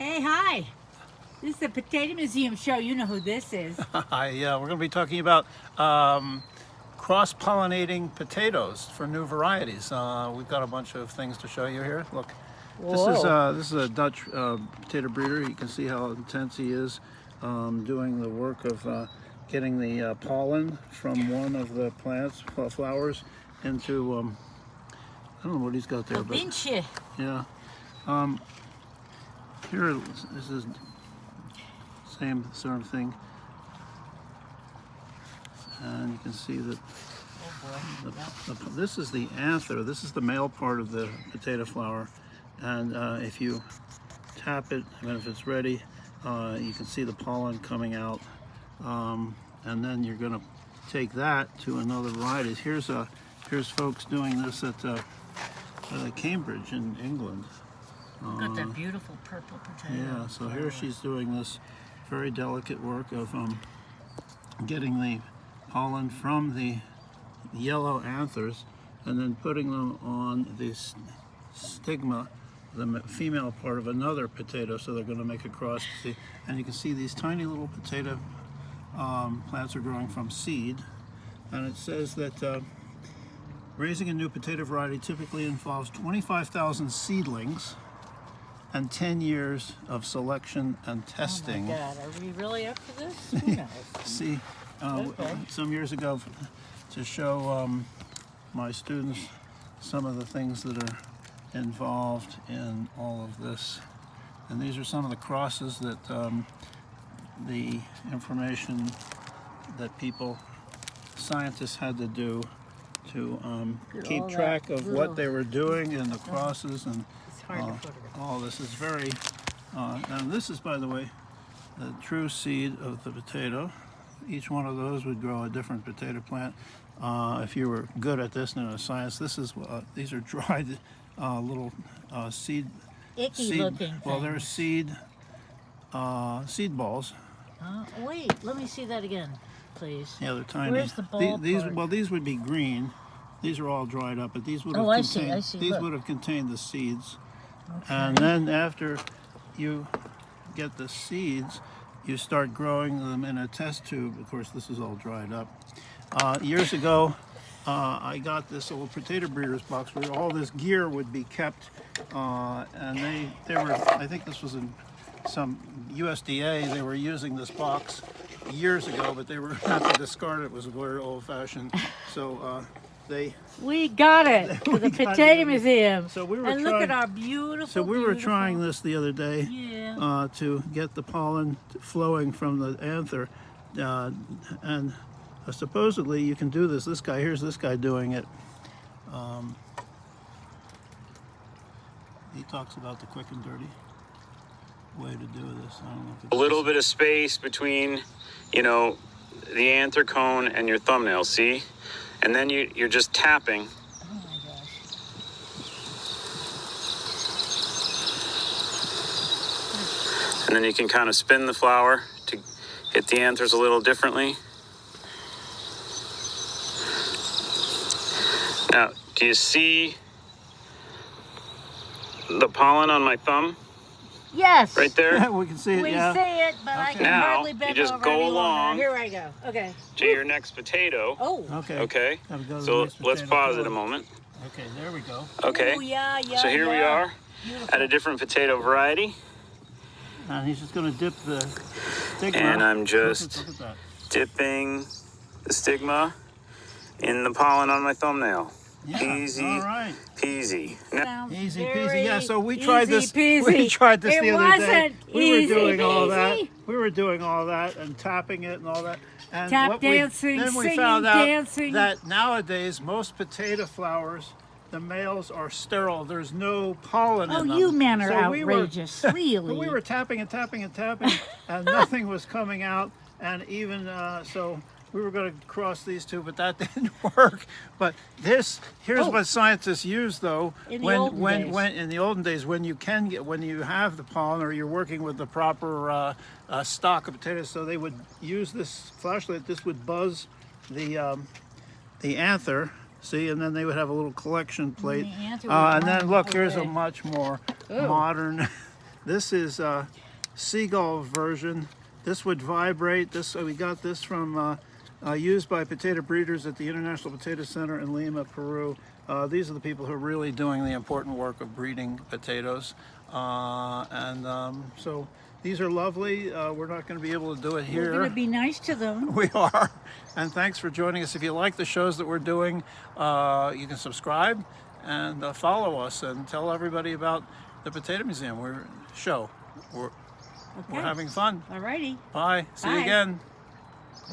Hey, hi. This is the Potato Museum show. You know who this is. Yeah, we're going to be talking about cross-pollinating potatoes for new varieties. We've got a bunch of things to show you here. Look, this is a Dutch potato breeder. You can see how intense he is doing the work of getting the pollen from one of the plants, flowers, into I don't know what he's got there, but yeah. Here, this is same sort of thing, and you can see that this is the anther. This is the male part of the potato flower, and if you tap it, and if it's ready, you can see the pollen coming out, and then you're going to take that to another variety. Here's folks doing this at Cambridge in England. Got that beautiful purple potato. Yeah, so here she's doing this very delicate work of getting the pollen from the yellow anthers and then putting them on the stigma, the female part of another potato, so they're going to make a cross. And you can see these tiny little potato plants are growing from seed, and it says that raising a new potato variety typically involves 25,000 seedlings and 10 years of selection and testing. Oh my God, are we really up to this? Who knows? See, some years ago, to show my students some of the things that are involved in all of this. And these are some of the crosses that the information that scientists had to do to keep track of what they were doing and the crosses and all this is very, and this is, by the way, the true seed of the potato. Each one of those would grow a different potato plant. If you were good at this in science, these are dried little seed. Icky looking. Well, they're seed balls. Wait, let me see that again, please. Yeah, they're tiny. Where's the ball part? These would be green. These are all dried up, but these would have would have contained the seeds. Okay. And then after you get the seeds, you start growing them in a test tube. Of course, this is all dried up. Years ago, I got this old potato breeder's box where all this gear would be kept, and they were, I think this was in some USDA, they were using this box years ago, but they were going to have to discard it. It was very old-fashioned. So we got it to the Potato Museum. So we were and look at our beautiful. So we were trying this the other day to get the pollen flowing from the anther, and supposedly you can do this. Here's this guy doing it. He talks about the quick and dirty way to do this. I don't know if a little bit of space between, the anther cone and your thumbnail. See. And then you're just tapping. Oh my gosh. And then you can kind of spin the flower to hit the anthers a little differently. Now, do you see the pollen on my thumb? Yes. Right there? We can see it, We see it, but I can now, hardly bend you just over go any longer. along. Here I go. Okay. To your next potato. Oh. Okay. So let's pause it a moment. Okay, there we go. Okay. Ooh, yeah, so here we are Beautiful. at a different potato variety. And he's just going to dip the stigma. And I'm just dipping the stigma in the pollen on my thumbnail. Yeah, easy all right. Peasy. Easy peasy. Yeah, so we tried this. Peasy. We tried this the other day. We were doing all that. Peasy. We were doing all that and tapping it and all that. And Tap dancing, then we singing, found out dancing. that nowadays most potato flowers, the males are sterile. There's no pollen in them. Oh, you men are so outrageous, really. We were tapping and tapping and tapping, and nothing was coming out. And even so, we were going to cross these two, but that didn't work. But here's what scientists use, though. In the olden days, when you have the pollen, or you're working with the proper stock of potatoes, so they would use this flashlight. This would buzz the anther. See, and then they would have a little collection plate. And then look, here's a much more modern This is a seagull version. This would vibrate. We got this from used by potato breeders at the International Potato Center in Lima, Peru. These are the people who are really doing the important work of breeding potatoes. So these are lovely. We're not going to be able to do it here. We're going to be nice to them. We are. And thanks for joining us. If you like the shows that we're doing, you can subscribe and follow us and tell everybody about the Potato Museum. We're having fun. Alrighty. Bye. See you Bye. again.